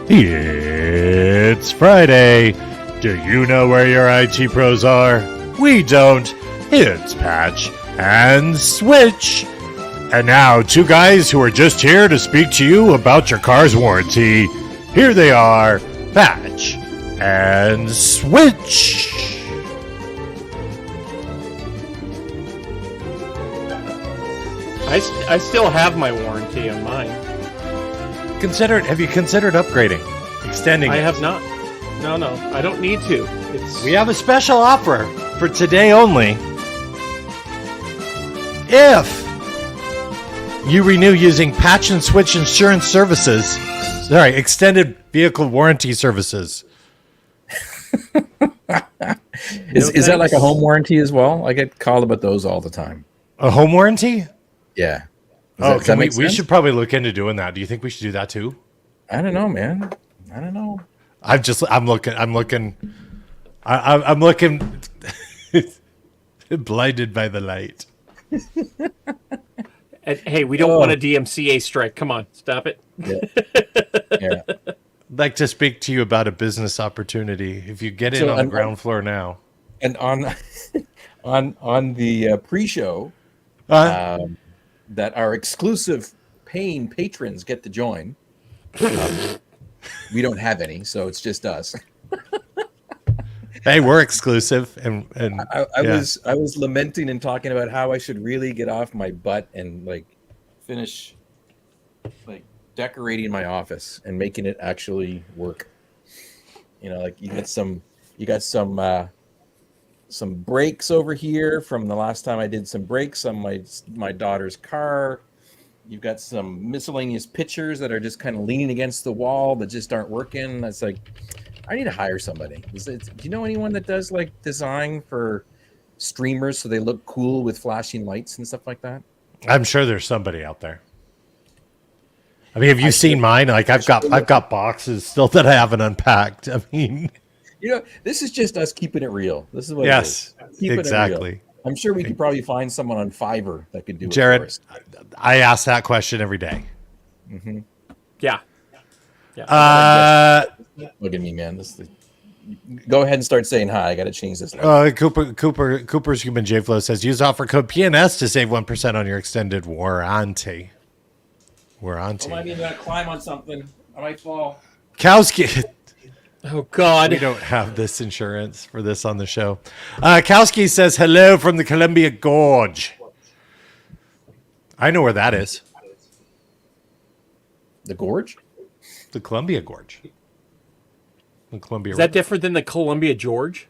It's Friday. Do you know where your IT pros are? We don't. It's Patch and Switch. And now, two guys who are just here to speak to you about your car's warranty. Here they are, Patch and Switch. I still have my warranty on mine. Have you considered upgrading? Extending I it? have not. No, I don't need to. We have a special offer for today only. If you renew using Patch and Switch Insurance Services, extended vehicle warranty services. Is that like a home warranty as well? I get called about those all the time. A home warranty? Yeah. We should probably look into doing that. Do you think we should do that too? I don't know, man. I don't know. I'm looking blinded by the light. And, hey, we don't want a DMCA strike. Come on, stop it. Yeah. I'd like to speak to you about a business opportunity. If you get in on the ground floor now. And on the pre-show, that our exclusive paying patrons get to join. We don't have any, so it's just us. Hey, we're exclusive, and I was lamenting and talking about how I should really get off my butt and finish decorating my office and making it actually work. You got some brakes over here from the last time I did some brakes on my daughter's car. You've got some miscellaneous pictures that are just kind of leaning against the wall that just aren't working. It's like, I need to hire somebody. Do you know anyone that does design for streamers so they look cool with flashing lights and stuff like that? I'm sure there's somebody out there. I mean, have you seen mine? I've got boxes still that I haven't unpacked. I mean, this is just us keeping it real. This is what yes, it is. Keeping exactly. It real. I'm sure we could probably find someone on Fiverr that could do it. Jared, for us. I ask that question every day. Mm-hmm. Yeah. Look at me, man. Go ahead and start saying hi. I got to change this. Cooper's Human J-Flow says, use offer code PNS to save 1% on your extended warranty. I might be going to climb on something. I might fall. Kowski. Oh, God. We don't have this insurance for this on the show. Kowski says, hello from the Columbia Gorge. I know where that is. The Gorge? The Columbia Gorge. The Columbia Is that different than the Columbia Gorge?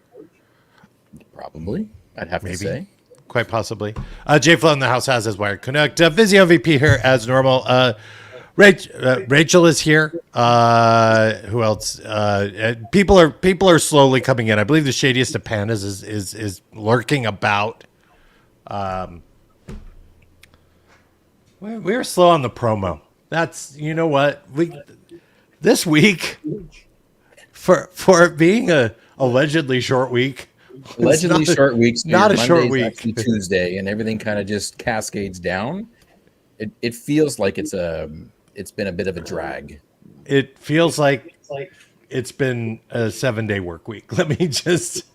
Probably. I'd have to say. Quite possibly. J Flow in the house has his Wired Connect. Vizio VP here as normal. Rachel is here. Who else? People are slowly coming in. I believe the Shadiest of Pandas is lurking about. We're slow on the promo. That's what this week for it being a allegedly short week. Allegedly short week. Not a short week. Tuesday, and everything kind of just cascades down. It feels like it's been a bit of a drag. It feels like it's been a 7-day work week. Let me just.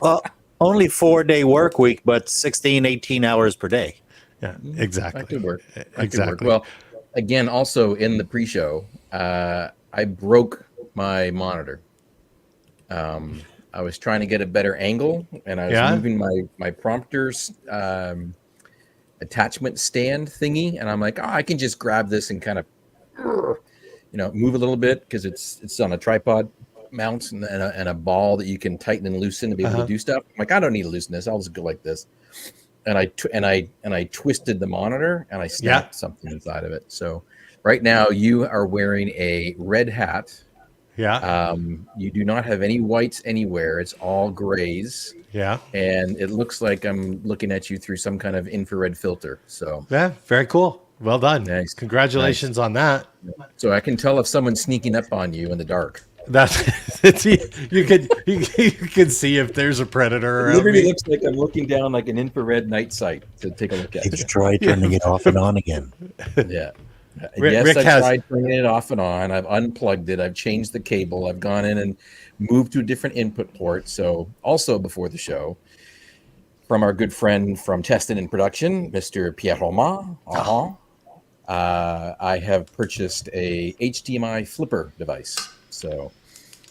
Well, only 4-day work week, but 16, 18 hours per day. Yeah, exactly. That could work. Exactly. Well, again, also in the pre-show, I broke my monitor. I was trying to get a better angle, and I was moving my prompter's attachment stand thingy, and I'm like, I can just grab this and kind of, move a little bit because it's on a tripod mount and a ball that you can tighten and loosen to be able to do stuff. I'm like, I don't need to loosen this. I'll just go like this. And I twisted the monitor and I snapped something inside of it. So right now you are wearing a red hat. Yeah. You do not have any whites anywhere. It's all grays. Yeah. And it looks like I'm looking at you through some kind of infrared filter. So yeah, very cool. Well done. Nice. Congratulations on that. So I can tell if someone's sneaking up on you in the dark. That's you can see if there's a predator. It literally looks like I'm looking down like an infrared night sight to take a look at. It's Troy turning it off and on again. Yeah. Yes, Rick I've has. tried turning it off and on. I've unplugged it. I've changed the cable. I've gone in and moved to a different input port. So also before the show, from our good friend from Testing and Production, Mr. Pierre Roman, I have purchased a HDMI flipper device. So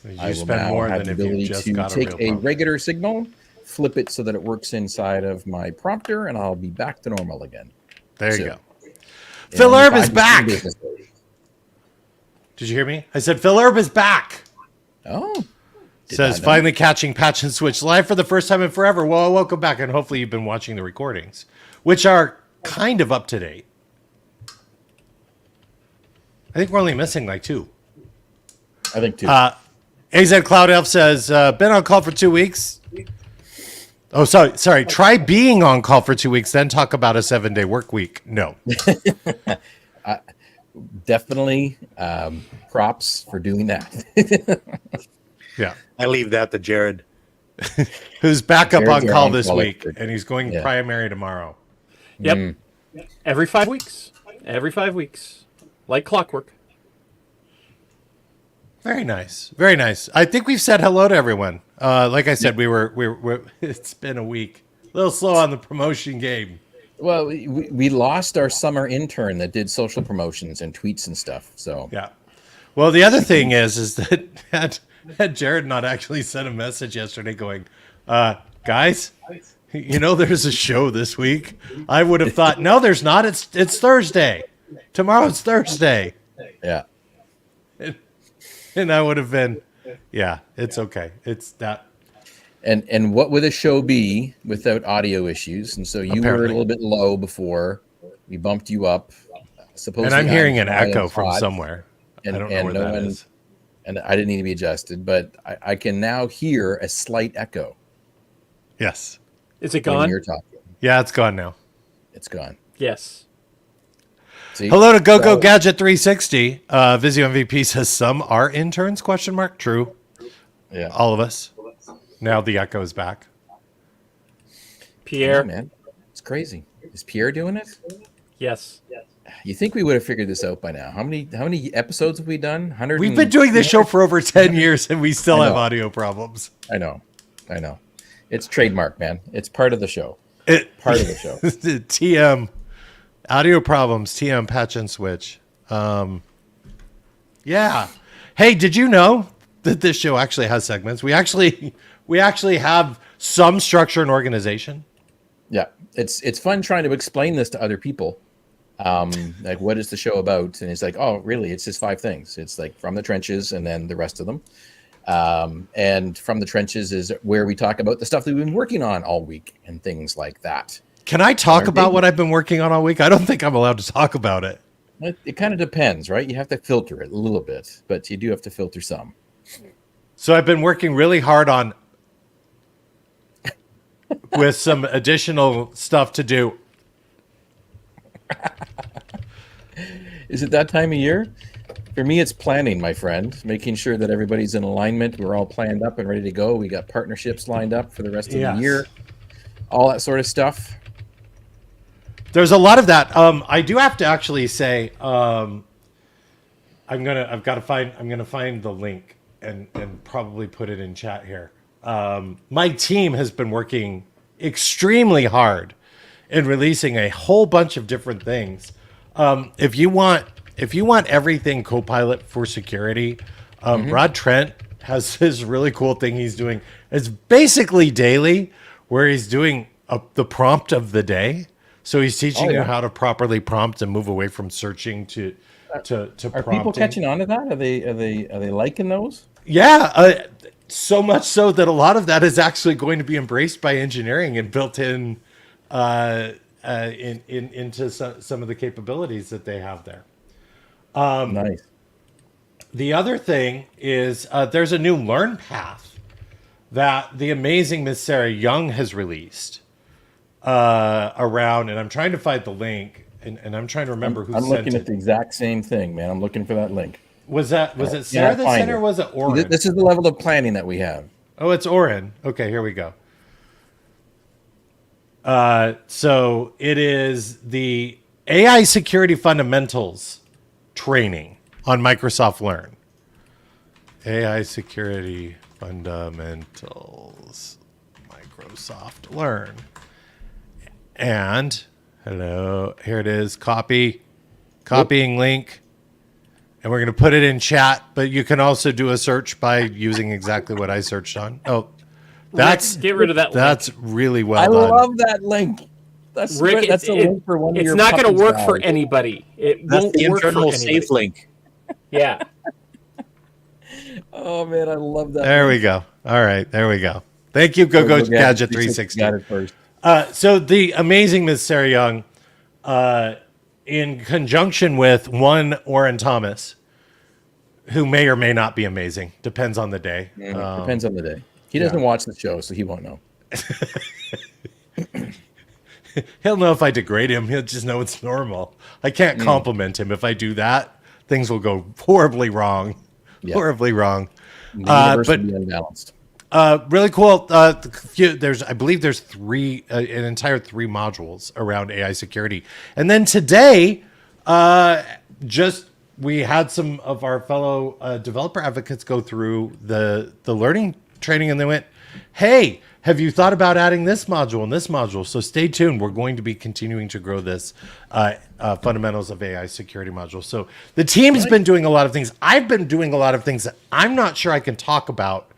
You I will spend now more have than the if you ability just to got a take real a phone. regular signal, flip it so that it works inside of my prompter, and I'll be back to normal again. There you soon. go. Phil In Erb is 5 to 10 back. business days. Did you hear me? I said Phil Erb is back. Oh. Says not know. finally catching Patch and Switch live for the first time in forever. Well, welcome back, and hopefully you've been watching the recordings, which are kind of up to date. I think we're only missing like 2. I think too. AZ Cloud Elf says, been on call for 2 weeks. Oh, sorry. Try being on call for 2 weeks, then talk about a 7-day work week. No. Definitely props for doing that. Yeah. I leave that to Jared. Who's back up Jared's on our call this on-call week, expert. and he's going Yeah. primary tomorrow. Yep. Every 5 weeks. Every 5 weeks. Like clockwork. Very nice. Very nice. I think we've said hello to everyone. Like I said, we were it's been a week. A little slow on the promotion game. Well, we lost our summer intern that did social promotions and tweets and stuff. So Yeah. Well, the other thing is that had Jared not actually sent a message yesterday going, guys, you know there's a show this week. I would have thought, no, there's not. It's Thursday. Tomorrow's Thursday. yeah. And I would have been, yeah, it's okay. It's that. And what would a show be without audio issues? And so you were a Apparently. little bit low before we bumped you up. Supposedly, And I'm hearing an high and echo from hot, somewhere. and, I don't know and where no that one, is. and I didn't need to be adjusted, but I can now hear a slight echo Yes. Is it when gone? you're talking. Yeah, it's gone now. It's gone. Yes. See? Hello to GoGo So- Gadget 360. Vizio MVP says some are interns, question mark. True. Yeah. All of us. Now the echo is back. Pierre. Yeah, man. It's crazy. Is Pierre doing it? Yes. You think we would have figured this out by now? How many episodes have we done? 100. We've been doing this show for over 10 years and we still I have know. audio problems. I know. It's trademark, man. It's part of the show. Part of the show. TM. Audio problems. TM patch and switch. Yeah. Hey, did you know that this show actually has segments? We actually have some structure and organization. Yeah, it's fun trying to explain this to other people. Like, what is the show about? And it's like, oh, really? It's just 5 things. It's like From the Trenches and then the rest of them. And From the Trenches is where we talk about the stuff that we've been working on all week and things like that. Can I talk Our about big- what I've been working on all week? I don't think I'm allowed to talk about it. It kind of depends, right? You have to filter it a little bit, but you do have to filter some. So I've been working really hard on with some additional stuff to do. Is it that time of year? For me, it's planning, my friend, making sure that everybody's in alignment. We're all planned up and ready to go. We got partnerships lined up for the rest of Yes. the year, all that sort of stuff. There's a lot of that. I do have to actually say, I'm gonna find the link and probably put it in chat here. My team has been working extremely hard in releasing a whole bunch of different things. If you want everything Copilot for security, Rod Trent has his really cool thing he's doing. It's basically daily, where he's doing the prompt of the day. So he's teaching you how to properly prompt and move away from searching to Are prompting. people catching on to that? Are they liking those? Yeah, so much so that a lot of that is actually going to be embraced by engineering and built in into some of the capabilities that they have there. Nice. The other thing is there's a new Learn path that the amazing Miss Sarah Young has released around, and I'm trying to find the link, and I'm trying to remember who I'm sent looking it. at the exact same thing, man. I'm looking for that link. Was it Sarah that find sent it, or it. was it Oren? This is the level of planning that we have. Oh, it's Oren. Okay, here we go. So it is the AI security fundamentals training on Microsoft Learn. AI Security Fundamentals, Microsoft Learn. And, hello, here it is, copying link. And we're going to put it in chat, but you can also do a search by using exactly what I searched on. Oh, Get rid of that link. That's really well I done. love that link. That's Rick, great. That's a link for one of your. It's not going to work for guys. anybody. It That's won't the work for internal anybody. safe link. Yeah. Oh man, I love that. There we go. All right, there we go. Thank you, Go Gadget 360. Got it first. So the amazing Miss Sarah Young, in conjunction with one Orrin Thomas, who may or may not be amazing, depends on the day. Depends on the day. He doesn't watch the show, so he won't know. He'll know if I degrade him. He'll just know it's normal. I can't compliment him. If I do that, things will go horribly wrong. Yeah. Horribly wrong. The universe will be unbalanced. Really cool. I believe there's an entire 3 modules around AI security. And then today, we had some of our fellow developer advocates go through the learning training, and they went, hey, have you thought about adding this module and this module? So stay tuned. We're going to be continuing to grow this fundamentals of AI security module. So the team's been doing a lot of things. I've been doing a lot of things that I'm not sure I can talk about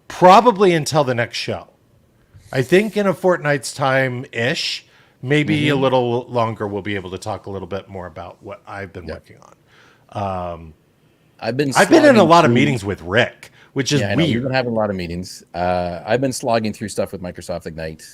probably until the next show. I think in a fortnight's time-ish, maybe a little longer, we'll be able to talk a little bit more about what I've been working on. I've been in a lot of meetings with Rick, which is weird. We've been having a lot of meetings. I've been slogging through stuff with Microsoft Ignite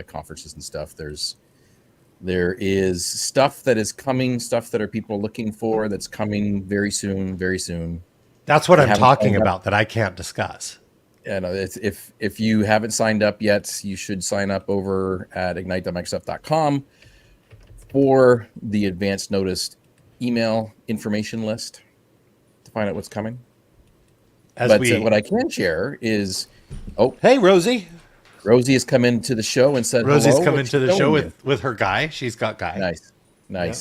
conferences and stuff. There is stuff that is coming, stuff that are people looking for that's coming very soon, very soon. That's what I'm talking about that I can't discuss. And if you haven't signed up yet, you should sign up over at ignite.microsoft.com for the advanced notice email information list to find out what's coming. What I can share is, hey, Rosie. Rosie has come into the show and said, Rosie's hello. come into the show with her guy. She's got guy. Nice. Yeah.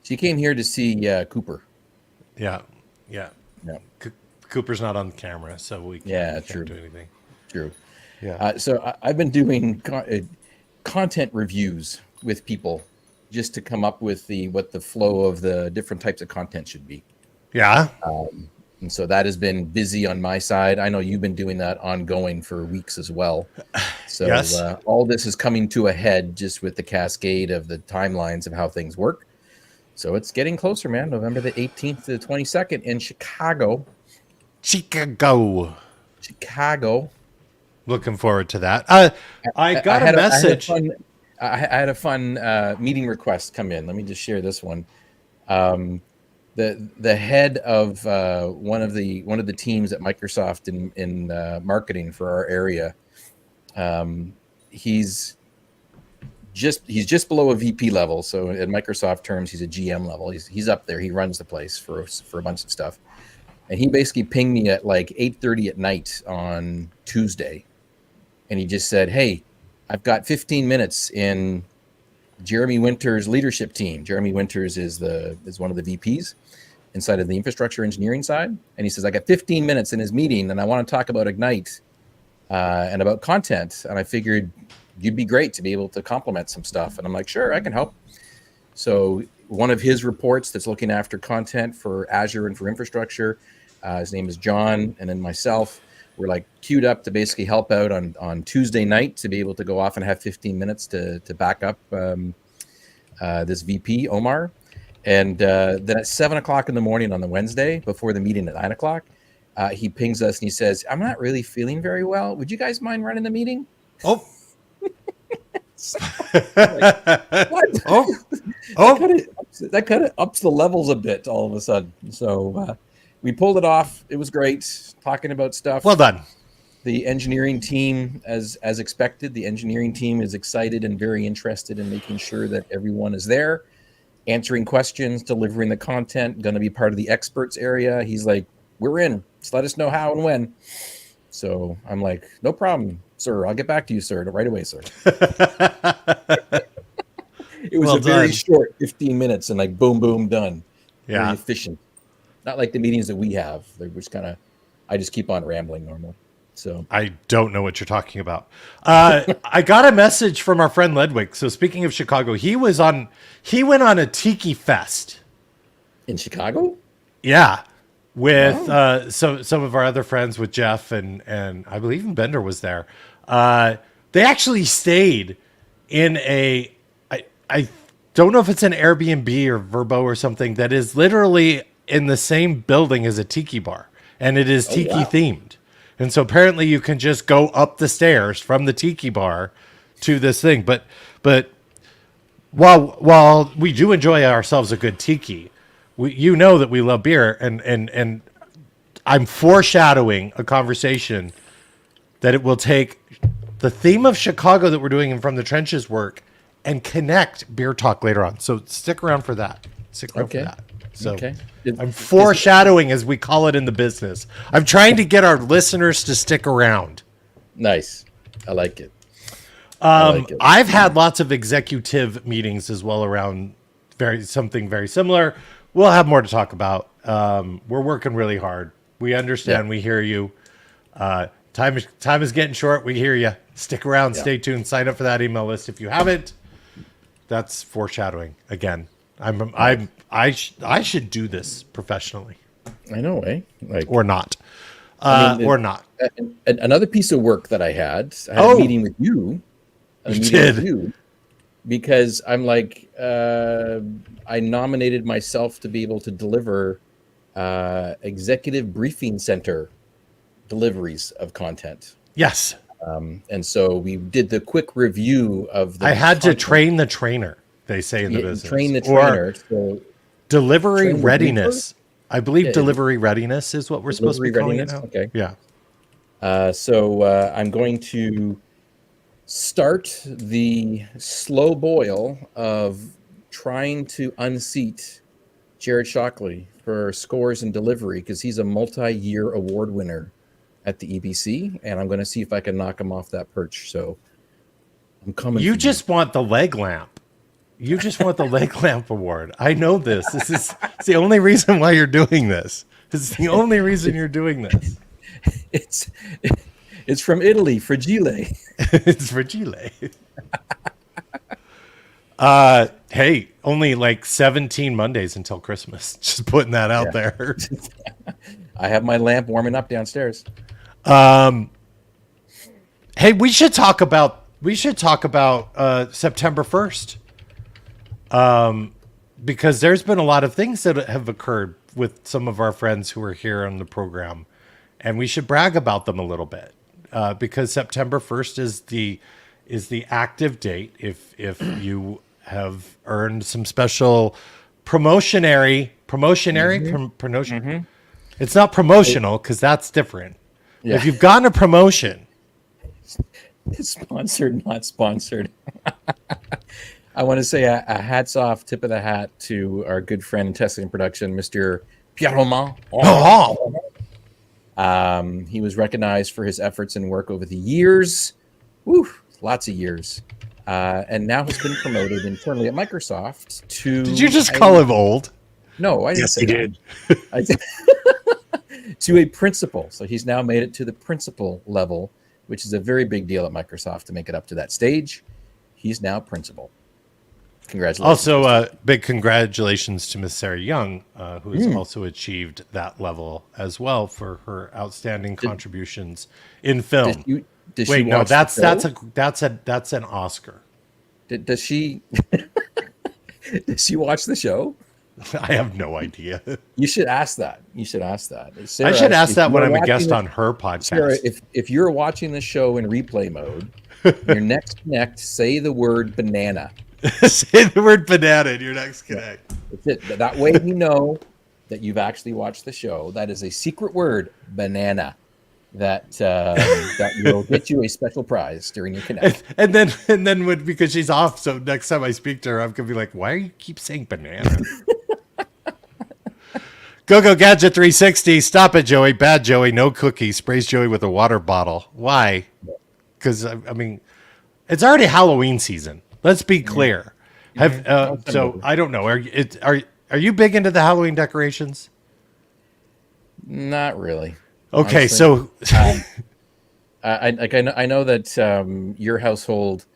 She came here to see Cooper. Yeah. Cooper's not on camera, so we can't do anything. True. Yeah. So I've been doing content reviews with people just to come up with what the flow of the different types of content should be. Yeah. And so that has been busy on my side. I know you've been doing that ongoing for weeks as well. So yes. All this is coming to a head just with the cascade of the timelines of how things work. So it's getting closer, man. November the 18th to the 22nd in Chicago. Looking forward to that. I got a message. I had a fun meeting request come in. Let me just share this one. The head of one of the teams at Microsoft in marketing for our area, he's just below a VP level. So in Microsoft terms, he's a GM level. He's up there. He runs the place for a bunch of stuff. And he basically pinged me at like 8:30 at night on Tuesday, and he just said, "Hey, I've got 15 minutes in Jeremy Winter's leadership team." Jeremy Winters is one of the VPs inside of the infrastructure engineering side. And he says, I got 15 minutes in his meeting and I want to talk about Ignite and about content. And I figured you'd be great to be able to complement some stuff. And I'm like, sure, I can help. So one of his reports that's looking after content for Azure and for infrastructure, his name is John, and then myself, we're like queued up to basically help out on Tuesday night to be able to go off and have 15 minutes to back up this VP, Omar. And then at 7 o'clock in the morning on the Wednesday before the meeting at 9 o'clock, he pings us and he says, I'm not really feeling very well. Would you guys mind running the meeting? Oh. That kind of ups the levels a bit all of a sudden. So we pulled it off. It was great talking about stuff. Well done. The engineering team, as expected, the engineering team is excited and very interested in making sure that everyone is there, answering questions, delivering the content, going to be part of the experts area. He's like, we're in. Just let us know how and when. So I'm like, no problem, sir. I'll get back to you, sir, right away, sir. It was very short 15 minutes and like boom, boom, done. very Yeah. efficient. Not like the meetings that we have. They're just kind of, I just keep on rambling normally. So I don't know what you're talking about. I got a message from our friend Ledwig. So speaking of Chicago, he went on a Tiki Fest. in Chicago, Yeah. With some of our other friends, with Jeff and I believe even Bender was there. They actually stayed in I don't know if it's an Airbnb or Verbo or something that is literally in the same building as a tiki bar, and it is tiki themed. And so apparently you can just go up the stairs from the tiki bar to this thing. But while we do enjoy ourselves a good tiki, you know that we love beer, and I'm foreshadowing a conversation that it will take the theme of Chicago that we're doing in From the Trenches work and connect beer talk later on. So stick around for that. Stick around for that. So I'm foreshadowing, as we call it in the business. I'm trying to get our listeners to stick around. nice. I like it. I've had lots of executive meetings as well around something very similar. We'll have more to talk about. We're working really hard. We understand. Yeah. We hear you. Time is getting short. We hear you. Stick around. Yeah. Stay tuned. Sign up for that email list if you haven't. That's foreshadowing again. I should do this professionally, I know, eh? Like, or not, or not. Another piece of work that I had a meeting with you. Because I'm like, I nominated myself to be able to deliver executive briefing center deliveries of content. Yes. And so we did the quick review of the. I had to train the trainer. They say in the business. Train the trainer. Or So delivery readiness. I believe delivery readiness is what we're supposed to be calling it now. Okay. Yeah. So I'm going to start the slow boil of trying to unseat Jared Shockley for scores and delivery, because he's a multi-year award winner at the EBC, and I'm going to see if I can knock him off that perch. So I'm coming. You just want the leg lamp. You just want the leg lamp award. I know this. It's the only reason why you're doing this. It's the only reason you're doing this. It's from Italy, Fragile. It's Fragile. Hey, only like 17 Mondays until Christmas. Just putting that out there. I have my lamp warming up downstairs. Hey, we should talk about September 1st. Because there's been a lot of things that have occurred with some of our friends who are here on the program, and we should brag about them a little bit. Because September 1st is the active date if promotion. It's not promotional because that's different. Yeah. If you've gotten a promotion, Sponsored, not sponsored. I want to say a hats off, tip of the hat to our good friend in testing and production, Mr. Pierre Roman. He was recognized for his efforts and work over the years. Woo, lots of years. And now has been promoted internally at Microsoft to... Did you just call him old? No, I didn't Yes, say he that. did. I did. To a principal. So he's now made it to the principal level, which is a very big deal at Microsoft to make it up to that stage. He's now principal. Congratulations. Also, big congratulations to Miss Sarah Young, who has also achieved that level as well for her outstanding contributions in film. Did Wait, she no, watch that's the show? an Oscar. Does she? Does she watch the show? I have no idea. You should ask that. Sarah, I should ask that when I'm a watching guest on her podcast. Sarah, if you're watching the show in replay mode, your next connect, say the word banana. Say the word banana in your next connect. That's it. That way we know that you've actually watched the show. That is a secret word, banana, that will get you a special prize during your connect. And then because she's off, so next time I speak to her, I'm gonna be like, "Why do you keep saying banana?" Go Gadget 360. Stop it, Joey. Bad Joey. No cookie. Sprays Joey with a water bottle. Why? Because I mean, it's already Halloween season. Let's be clear. So I don't know. Are you big into the Halloween decorations? Not really. Okay, Honestly. so I know that your household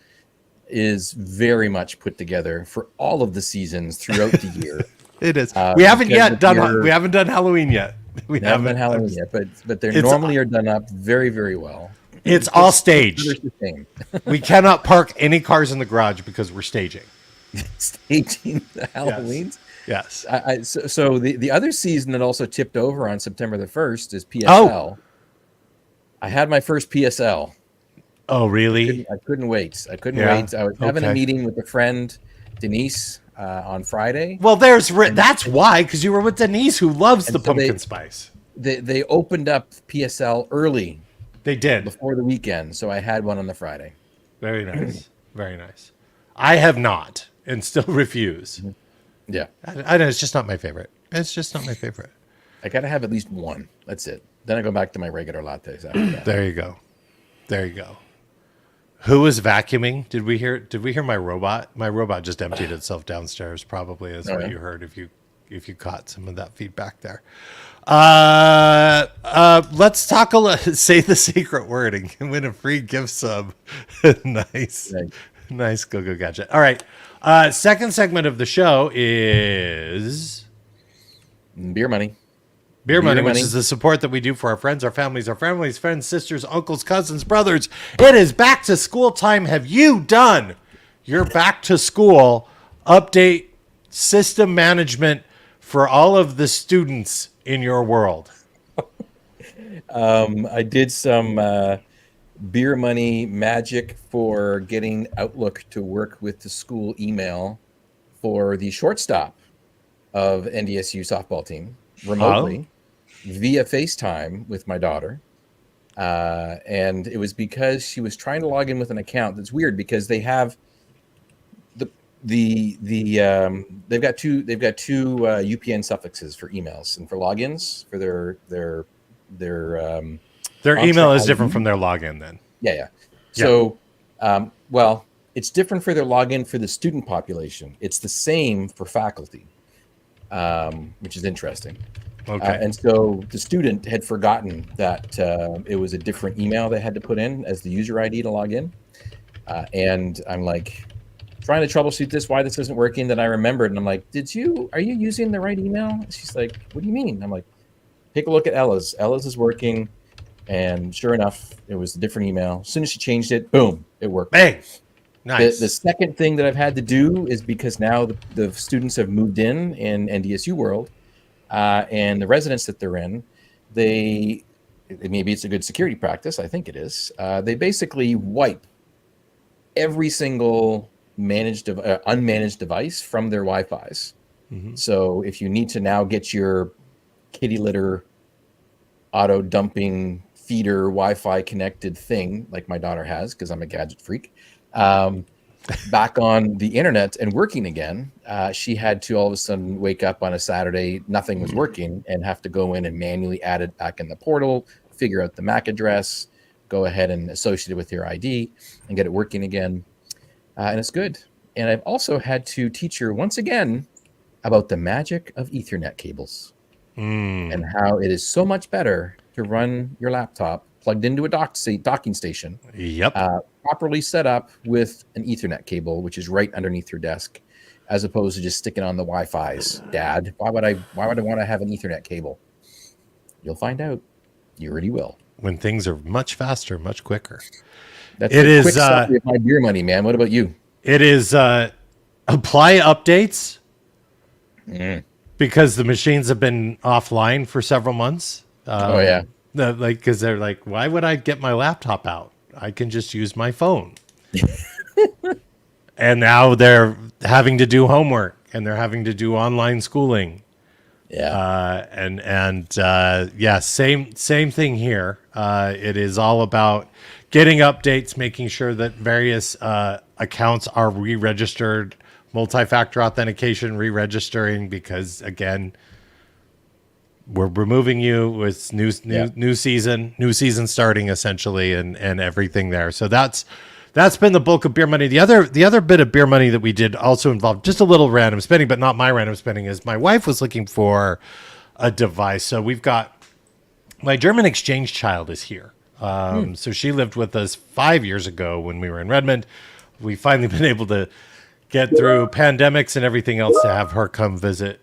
is very much put together for all of the seasons throughout the year. it is. We haven't because yet of done. We haven't done Halloween yet. We They haven't done haven't. Halloween yet, but they It's- normally are done up very, very well. It's all staged. There's the thing. We cannot park any cars in the garage because we're staging. Staging the Halloweens. Yes. So the other season that also tipped over on September the 1st is PSL. I had my first PSL. Oh, really? I couldn't wait. I couldn't Yeah. wait. I was having a meeting with a friend, Denise, on Friday. Well, that's why, because you were with Denise, who loves the pumpkin spice. They opened up PSL early. They did. Before the weekend, so I had one on the Friday. Very nice. Very nice. I have not and still refuse. Yeah. I know, it's just not my favorite. It's just not my favorite. I got to have at least one. That's it. Then I go back to my regular lattes after that. There you go. There you go. Who was vacuuming? Did we hear my robot? My robot just emptied itself downstairs, probably is what you heard if you caught some of that feedback there. Let's talk say the secret word and win a free gift sub. Nice. Nice go gadget. All right. Second segment of the show is Beer money. Beer money, which is the support that we do for our friends, our families, friends, sisters, uncles, cousins, brothers. It is back to school time. Have you done your back to school update system management for all of the students in your world? I did some beer money magic for getting Outlook to work with the school email for the shortstop of NDSU softball team remotely via FaceTime with my daughter. And it was because she was trying to log in with an account. That's weird because they have they've got two UPN suffixes for emails and for logins for their email is different from their login then. Yeah. So, well, it's different for their login for the student population. It's the same for faculty, which is interesting. Okay. And so the student had forgotten that it was a different email they had to put in as the user ID to log in. And I'm like trying to troubleshoot why this isn't working. Then I remembered and I'm like, are you using the right email? She's like, what do you mean? I'm like, take a look at Ella's. Ella's is working. And sure enough, it was a different email. As soon as she changed it, boom, it worked. Bang. Nice. The second thing that I've had to do is because now the students have moved in NDSU world, and the residence that they're in, maybe it's a good security practice. I think it is. They basically wipe every single unmanaged device from their Wi-Fi's. Mm-hmm. So if you need to now get your kitty litter auto dumping feeder Wi-Fi connected thing like my daughter has, because I'm a gadget freak, back on the internet and working again, she had to all of a sudden wake up on a Saturday, nothing was working, and have to go in and manually add it back in the portal, figure out the MAC address, go ahead and associate it with your ID and get it working again. And it's good. And I've also had to teach her once again about the magic of Ethernet cables and how it is so much better to run your laptop plugged into a docking station. Yep. Properly set up with an Ethernet cable, which is right underneath your desk, as opposed to just sticking on the Wi-Fi's. Dad, why would I want to have an Ethernet cable? You'll find out. You already will. When things are much faster, much quicker. That's a quick summary of my beer money, man. What about you? It is apply updates because the machines have been offline for several months. Because they're like, why would I get my laptop out? I can just use my phone. And now they're having to do homework and they're having to do online schooling. Yeah. Same thing here. It is all about getting updates, making sure that various accounts are re-registered, multi-factor authentication, re-registering, because again, we're removing you with new season starting essentially, and everything there. So that's that's been the bulk of beer money. The other bit of beer money that we did also involved just a little random spending, but not my random spending. Is my wife was looking for a device. So we've got my German exchange child is here. So she lived with us 5 years ago when we were in Redmond. We finally been able to get through pandemics and everything else to have her come visit.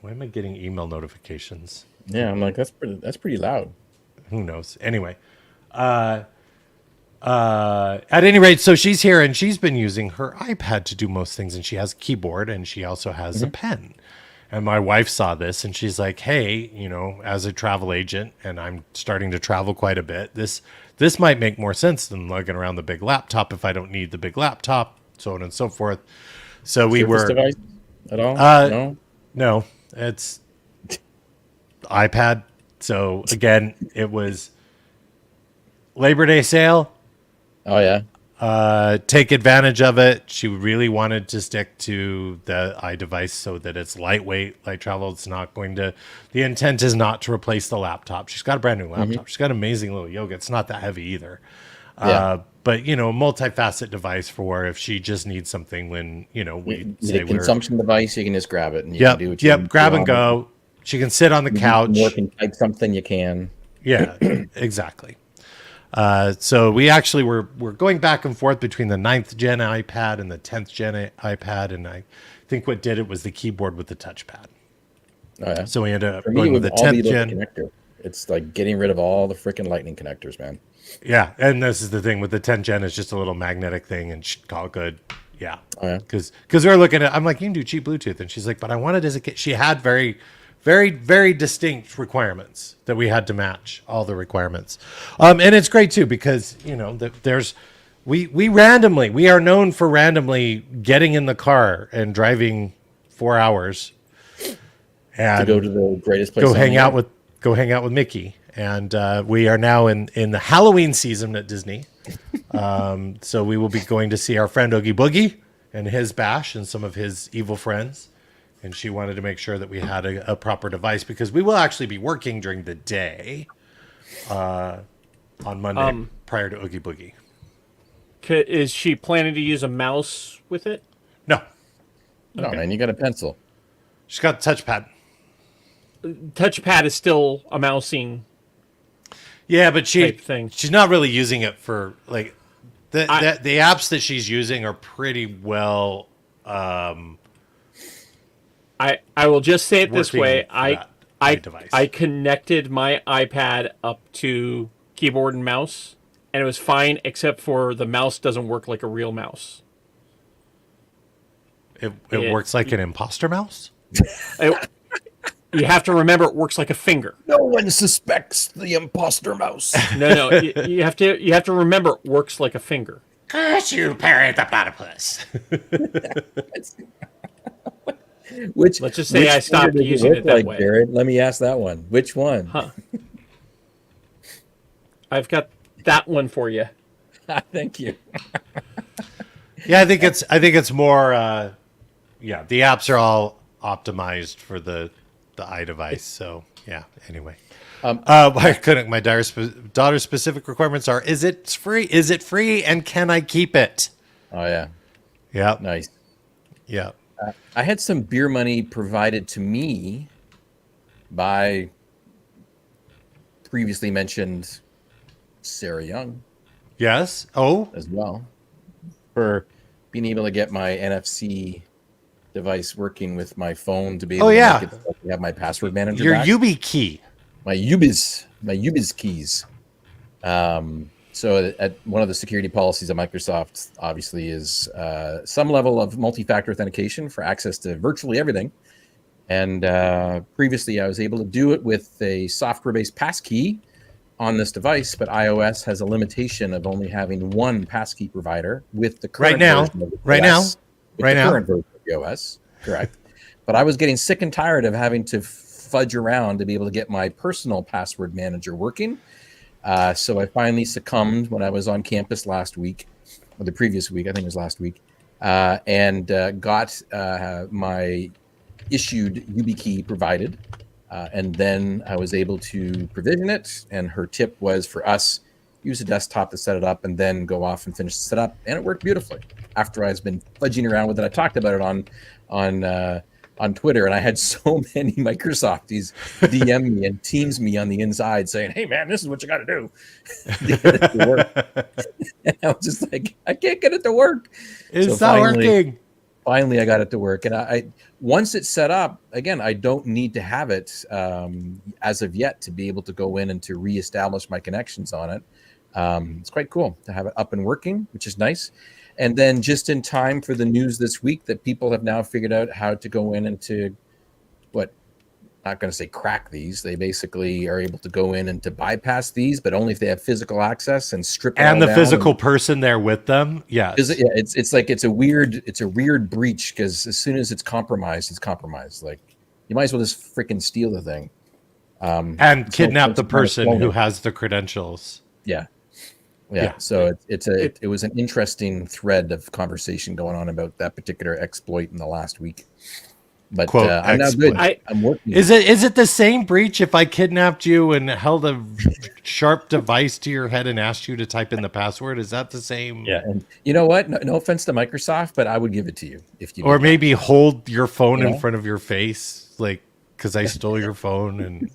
Why am I getting email notifications? Yeah, I'm like, that's pretty loud. Who knows? Anyway, at any rate, so she's here and she's been using her iPad to do most things, and she has a keyboard and she also has a pen. And my wife saw this and she's like, hey, as a travel agent, and I'm starting to travel quite a bit, this might make more sense than lugging around the big laptop if I don't need the big laptop, so on and so forth. So we Surface were device at all? no, it's iPad. So again, it was Labor Day sale. Oh yeah. Take advantage of it. She really wanted to stick to the iDevice so that it's lightweight, light travel. It's not going to, the intent is not to replace the laptop. She's got a brand new laptop. She's got an amazing little yoga. It's not that heavy either. But a multifaceted device for if she just needs something when, we Need say a consumption device, you can just grab it and you can do what you Yep. need Grab to and on it. go. She can sit on the couch. You can type something, you can. Yeah, exactly. So we actually we're going back and forth between the 9th gen iPad and the 10th gen iPad, and I think what did it was the keyboard with the touchpad. Oh yeah. So we ended up For me, going it with would the all be 10th the gen. connector. It's like getting rid of all the freaking lightning connectors, man. Yeah, and this is the thing with the 10th gen, it's just a little magnetic thing, and all good. Yeah, Oh yeah. because we're looking at. I'm like, you can do cheap Bluetooth, and she's like, but I want it as a kit. She had very, very, very distinct requirements that we had to match all the requirements. And it's great too because there's we are known for randomly getting in the car and driving 4 hours and To go to the greatest place. go on hang the out earth. with Mickey. And we are now in the Halloween season at Disney. So we will be going to see our friend Oogie Boogie and his bash and some of his evil friends. And she wanted to make sure that we had a proper device because we will actually be working during the day on Monday prior to Oogie Boogie. Is she planning to use a mouse with it? No, No, man, you got a pencil. she's got the touchpad. Touchpad is still a mousing. Yeah, but Type thing. she's not really using it for like the apps that she's using are pretty well. I will just say it this Working way. for that device. I connected my iPad up to keyboard and mouse, and it was fine, except for the mouse doesn't work like a real mouse. It works like an imposter mouse. You have to remember it works like a finger. No one suspects the imposter mouse. No, you have to remember it works like a finger. Curse you, Perry the Platypus. Which Let's just say which I stopped finger does using look it that like, way. Jared? Let me ask that one. Which one? Huh. I've got that one for you. Thank you. Yeah, I think it's more. The apps are all optimized for the iDevice. So yeah. Anyway, why couldn't my daughter's specific requirements are? Is it free? Is it free? And can I keep it? Oh yeah, Yeah. nice. Yeah. I had some beer money provided to me by previously mentioned Sarah Young Yes. Oh. as well for being able to get my NFC device working with my phone to be able to make it so I can have my password manager Your back. YubiKey. my Ubis keys. So at one of the security policies at Microsoft obviously is some level of multi-factor authentication for access to virtually everything. And previously I was able to do it with a software-based passkey on this device, but iOS has a limitation of only having one passkey provider with the current version of the OS. Current version of the OS, correct. But I was getting sick and tired of having to fudge around to be able to get my personal password manager working. So I finally succumbed when I was on campus last week, or the previous week, I think it was last week, and got my issued YubiKey provided. And then I was able to provision it. And her tip was for us, use a desktop to set it up, and then go off and finish the setup. And it worked beautifully. After I've been fudging around with it, I talked about it on Twitter, and I had so many Microsofties DM me and Teams me on the inside saying, "Hey man, this is what you got to do to get it to work." And I was just like, I can't get it to work. It's not working. Finally, I got it to work, and I once it's set up again, I don't need to have it as of yet to be able to go in and to reestablish my connections on it. It's quite cool to have it up and working, which is nice. And then just in time for the news this week that people have now figured out how to go in and to not going to say crack these. They basically are able to go in and to bypass these, but only if they have physical access and strip it And all the down physical person there with them. Yes. Yeah, it's like it's a weird breach, because as soon as it's compromised, it's compromised. Like, you might as well just freaking steal the thing. And kidnap the person who has the credentials. Yeah. So it was an interesting thread of conversation going on about that particular exploit in the last week. But Quote, I'm now good. I'm working. Is it the same breach if I kidnapped you and held a sharp device to your head and asked you to type in the password? Is that the same? Yeah, and you know what? No offense to Microsoft, but I would give it to you if you. Or maybe hold your phone in front of your face, like, because I stole your phone and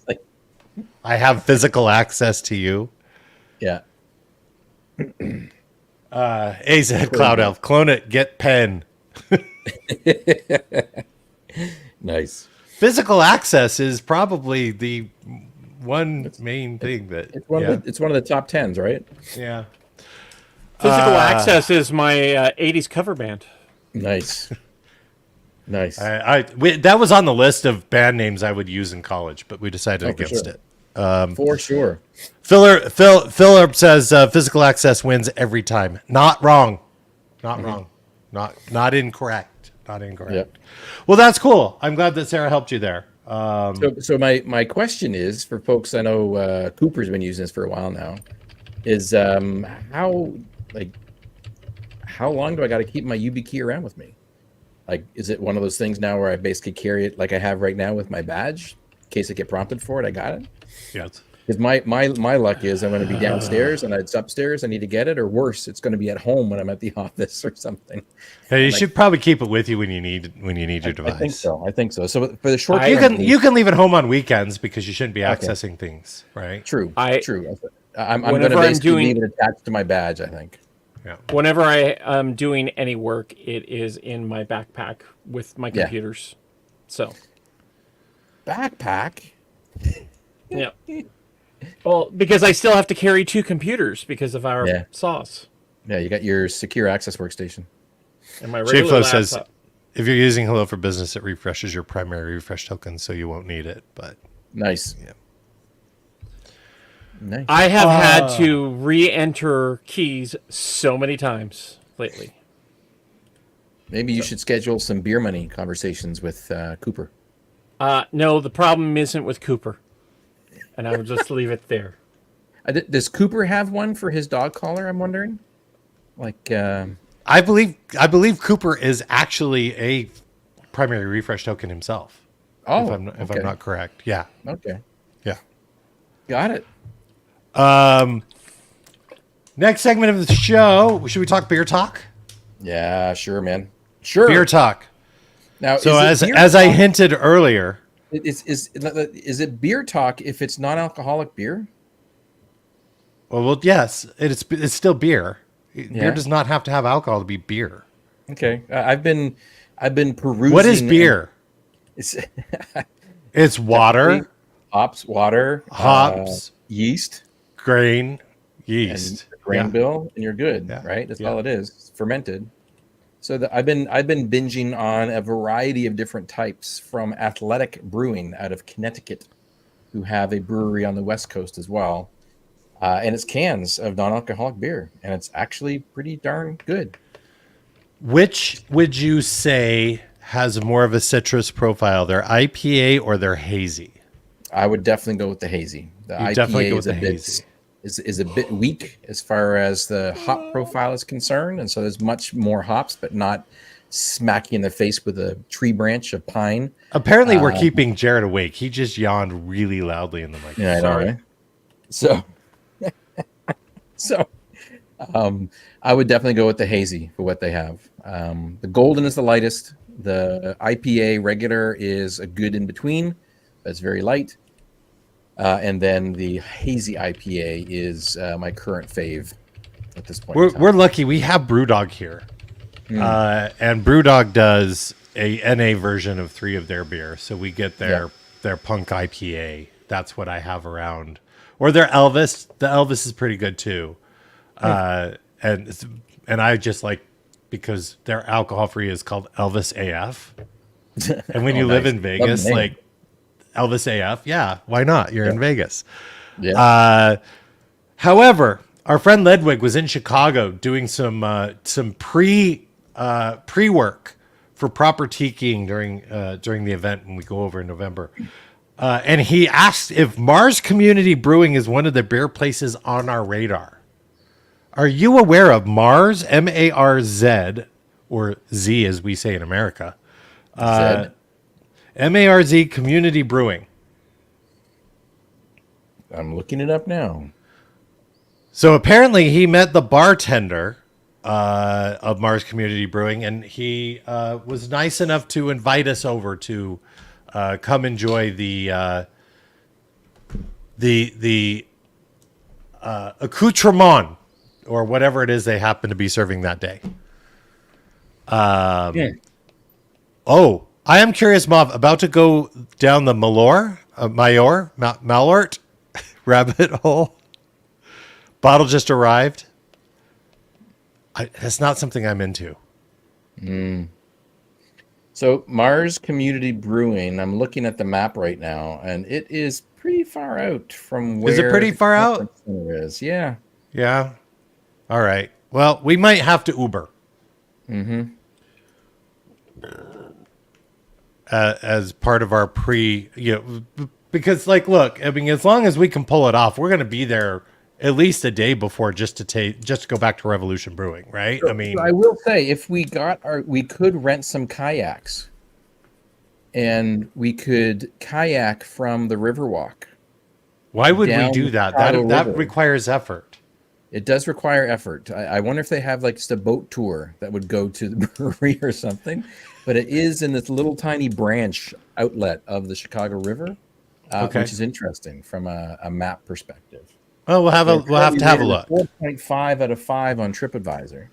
I have physical access to you. Yeah. AZ Cloud Elf, clone it, get pen. Nice. Physical access is probably the one main thing that it's one of the top 10s, right? Yeah. Physical Access is my 80s cover band. Nice. That was on the list of band names I would use in college, but we decided against it. For sure. Philip says Physical Access wins every time. Not wrong. Not wrong. Not incorrect. Not incorrect. Yep. Well, that's cool. I'm glad that Sarah helped you there. So my question is, for folks, I know Cooper's been using this for a while now, is how long do I got to keep my YubiKey around with me? Like, is it one of those things now where I basically carry it like I have right now with my badge, in case I get prompted for it? I got it. Yes. Because my luck is I'm going to be downstairs and it's upstairs. I need to get it, or worse, it's going to be at home when I'm at the office or something. Hey, you should probably keep it with you when you need your device. I think so. So for the short term, you can leave it home on weekends because you shouldn't be accessing things, right? True. True. I'm going to basically leave it attached to my badge, I think. Yeah. Whenever I am doing any work, it is in my backpack with my computers. So. Backpack. Yeah. Well, because I still have to carry 2 computers because of our sauce. Yeah, you got your secure access workstation. And my regular laptop. Says, if you're using Hello for Business, it refreshes your primary refresh token, so you won't need it. But nice. Yeah. Nice. I have had to re-enter keys so many times lately. Maybe you should schedule some beer money conversations with Cooper. No, the problem isn't with Cooper. And I will just leave it there. Does Cooper have one for his dog collar? I'm wondering. Like, I believe Cooper is actually a primary refresh token himself. Oh, if I'm not correct, yeah. Okay. Yeah. Got it. Next segment of the show, should we talk beer talk? Yeah, sure, man. Sure. Beer talk. Now, so as I hinted earlier. Is it beer talk if it's non-alcoholic beer? Well, yes, it's still beer. Beer does not have to have alcohol to be beer. Okay, I've been perusing. What is beer? It's water, hops, yeast, grain, yeast, grain bill, and you're good, right? That's all it is. It's fermented. So I've been binging on a variety of different types from Athletic Brewing out of Connecticut, who have a brewery on the West Coast as well, and it's cans of non-alcoholic beer, and it's actually pretty darn good. Which would you say has more of a citrus profile, their IPA or their hazy? I would definitely go with the hazy. The IPA is a bit weak as far as the hop profile is concerned, and so there's much more hops, but not smacking in the face with a tree branch of pine. Apparently, we're keeping Jared awake. He just yawned really loudly in the microphone. Yeah, I know, right? So, So I would definitely go with the hazy for what they have. The golden is the lightest. The IPA regular is a good in between. That's very light. And then the hazy IPA is my current fave at this point. We're lucky we have Brewdog here. And Brewdog does a NA version of 3 of their beer. So we get their Punk IPA. That's what I have around. Or their Elvis. The Elvis is pretty good too. And I just like, because their alcohol free is called Elvis AF. And when you live in Vegas, like Elvis AF, yeah, why not? You're in Vegas. Yeah. However, our friend Ledwig was in Chicago doing some pre work for proper tikiing during the event when we go over in November. And he asked if Mars Community Brewing is one of the beer places on our radar. Are you aware of Mars, M-A-R-Z, or Z as we say in America? M-A-R-Z Community Brewing. I'm looking it up now. So apparently he met the bartender of Mars Community Brewing, and he was nice enough to invite us over to come enjoy the accoutrement, or whatever it is they happen to be serving that day. Oh, I am curious, Mav, about to go down the Malort rabbit hole. Bottle just arrived. That's not something I'm into. So Mars Community Brewing, I'm looking at the map right now, and it is pretty far out from where... Is it pretty far out? It is, yeah. Yeah. All right. Well, we might have to Uber. As part of our because like, look, I mean, as long as we can pull it off, we're going to be there at least a day before just to go back to Revolution Brewing, right? So, I mean, I will say, if we could rent some kayaks, and we could kayak from the Riverwalk. Why would we do that? That requires effort. It does require effort. I wonder if they have like just a boat tour that would go to the brewery or something. But it is in this little tiny branch outlet of the Chicago River, which is interesting from a map perspective. Well, we'll have to have a look. 4.5 out of 5 on TripAdvisor.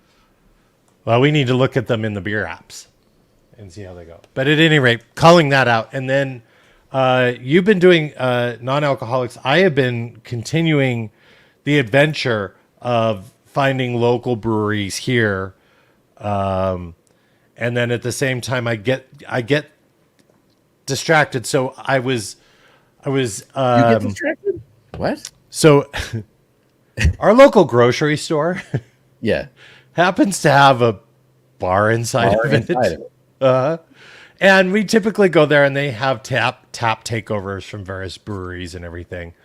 Well, we need to look at them in the beer apps and see how they go. But at any rate, calling that out. And then you've been doing non-alcoholics. I have been continuing the adventure of finding local breweries here. And then at the same time, I get distracted. So I was you get distracted? What? So our local grocery store happens to have a bar inside of it. And we typically go there, and they have tap takeovers from various breweries and everything.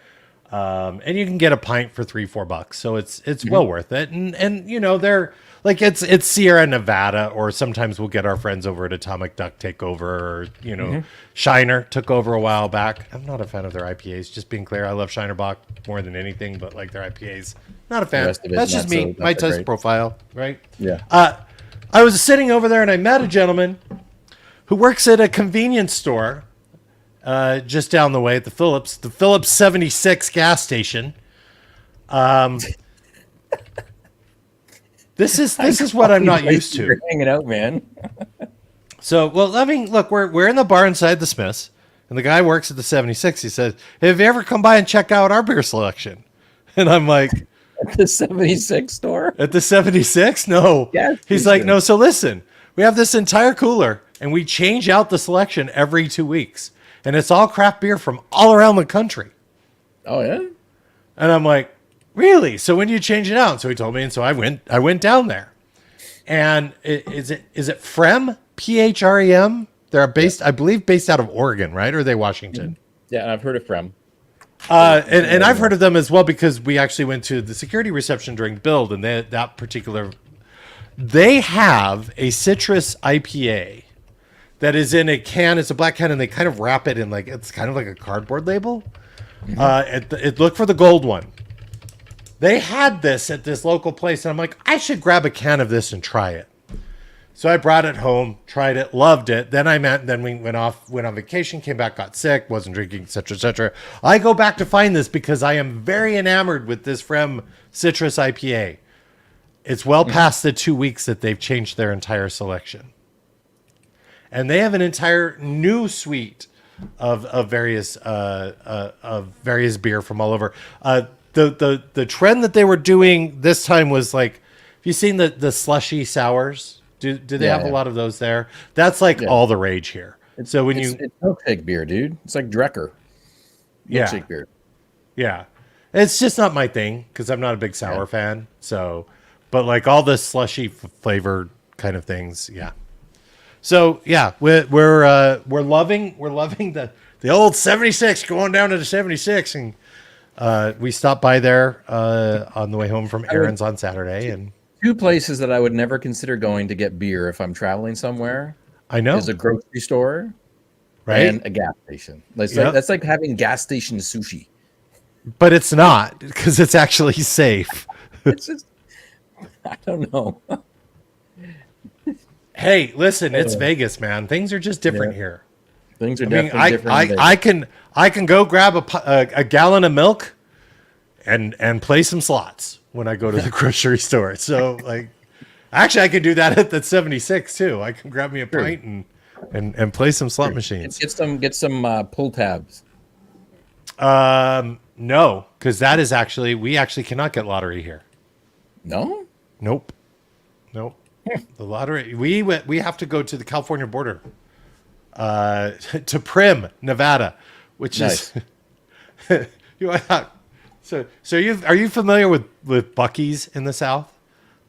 And you can get a pint for $3-4, so it's well worth it. And you know, they're like, it's Sierra Nevada, or sometimes we'll get our friends over at Atomic Duck take over, or you know, Shiner took over a while back. I'm not a fan of their IPAs, just being clear. I love Shiner Bock more than anything, but like their IPAs, not a fan. That's just me, my taste profile, right? Yeah. I was sitting over there, and I met a gentleman who works at a convenience store just down the way at the Phillips 76 gas station. This is what I'm not used to. You're hanging out, man. So, well, I mean, look, we're in the bar inside the Smiths, and the guy works at the 76. He says, "Have you ever come by and check out our beer selection?" And I'm like, "At the 76 store? At the 76? No." Yes. He's like, "No. So listen, we have this entire cooler, and we change out the selection every 2 weeks, and it's all craft beer from all around the country." Oh yeah. And I'm like, "Really? So when do you change it out?" So he told me, and so I went down there. And is it Phrem? Phrem? They're based, I believe, based out of Oregon, right? Or are they Washington? Yeah, I've heard of Phrem. And I've heard of them as well, because we actually went to the security reception during build, and they have a citrus IPA that is in a can. It's a black can, and they kind of wrap it in it's kind of like a cardboard label. Look for the gold one. they had this at this local place, and I'm like, I should grab a can of this and try it. So I brought it home, tried it, loved it. Then we went on vacation, came back, got sick, wasn't drinking, etc., etc. I go back to find this because I am very enamored with this Frem Citrus IPA. It's well past the 2 weeks that they've changed their entire selection, and they have an entire new suite of various beer from all over. The trend that they were doing this time was like, have you seen the slushy sours? Do they have a lot of those there? That's like all the rage here. So when it's milkshake beer, dude. It's like Drecker. Milkshake beer. Yeah. It's just not my thing because I'm not a big sour fan. So, but like all the slushy flavored kind of things, yeah. So yeah, we're loving the old 76, going down to the 76, and we stopped by there on the way home from errands on Saturday, and. Two places that I would never consider going to get beer if I'm traveling somewhere. I know. Is a grocery store, right, and a gas station. That's like having gas station sushi. But it's not, because it's actually safe. It's just, I don't know. Hey, listen, it's Vegas, man. Things are just different here. Things are definitely different. I can go grab a gallon of milk and play some slots when I go to the grocery store. So like, actually I could do that at the 76 too. I can grab me a pint and play some slot machines. Get some pull tabs. No, because that is we actually cannot get lottery here. No? Nope. The lottery, we have to go to the California border, to Prim, Nevada, which is So are you familiar with Buc-ee's in the South?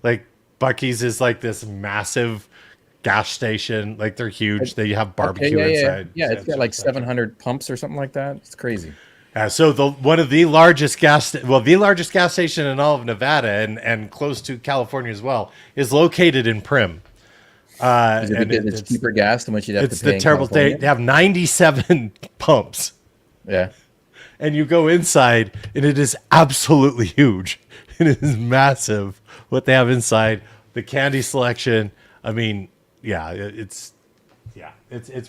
Like Buc-ee's is like this massive gas station. Like they're huge. They have barbecue inside. Yeah, it's got like 700 pumps or something like that. It's crazy. So one of the largest gas station in all of Nevada and close to California as well is located in Prim. And it's cheaper gas than what you'd have to pay. It's the terrible thing. They have 97 pumps. Yeah. And you go inside, and it is absolutely huge. It is massive what they have inside. The candy selection. I mean, it's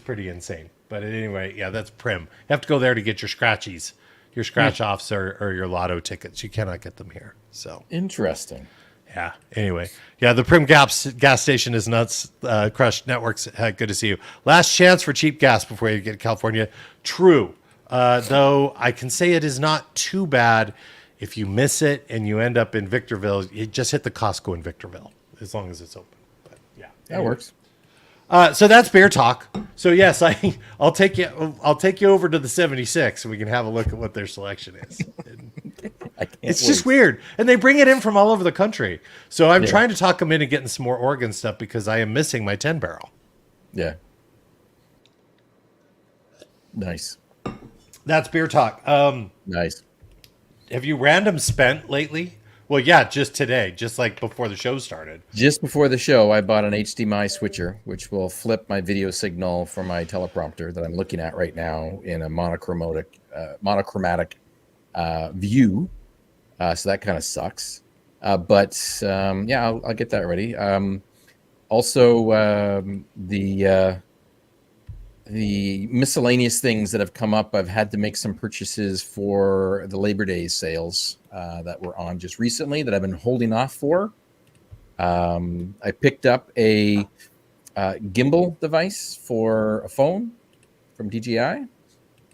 pretty insane. But anyway, that's Prim. You have to go there to get your scratchies, your scratch offs, or your lotto tickets. You cannot get them here. So interesting. Yeah. Anyway, the Prim gas station is nuts. Crush Networks. Good to see you. Last chance for cheap gas before you get to California. True. Though I can say it is not too bad if you miss it and you end up in Victorville. You just hit the Costco in Victorville as long as it's open. But that works. So that's beer talk. So yes, I'll take you over to the 76 and we can have a look at what their selection is. It's just weird, and they bring it in from all over the country. So I'm trying to talk them into getting some more Oregon stuff because I am missing my 10 barrel. Yeah. Nice. That's beer talk. Nice. Have you random spent lately? Well, just today, just like before the show started. Just before the show, I bought an HDMI switcher, which will flip my video signal from my teleprompter that I'm looking at right now in a monochromatic view. So that kind of sucks. But I'll get that ready. Also, the miscellaneous things that have come up, I've had to make some purchases for the Labor Day sales that were on just recently that I've been holding off for. I picked up a gimbal device for a phone from DJI.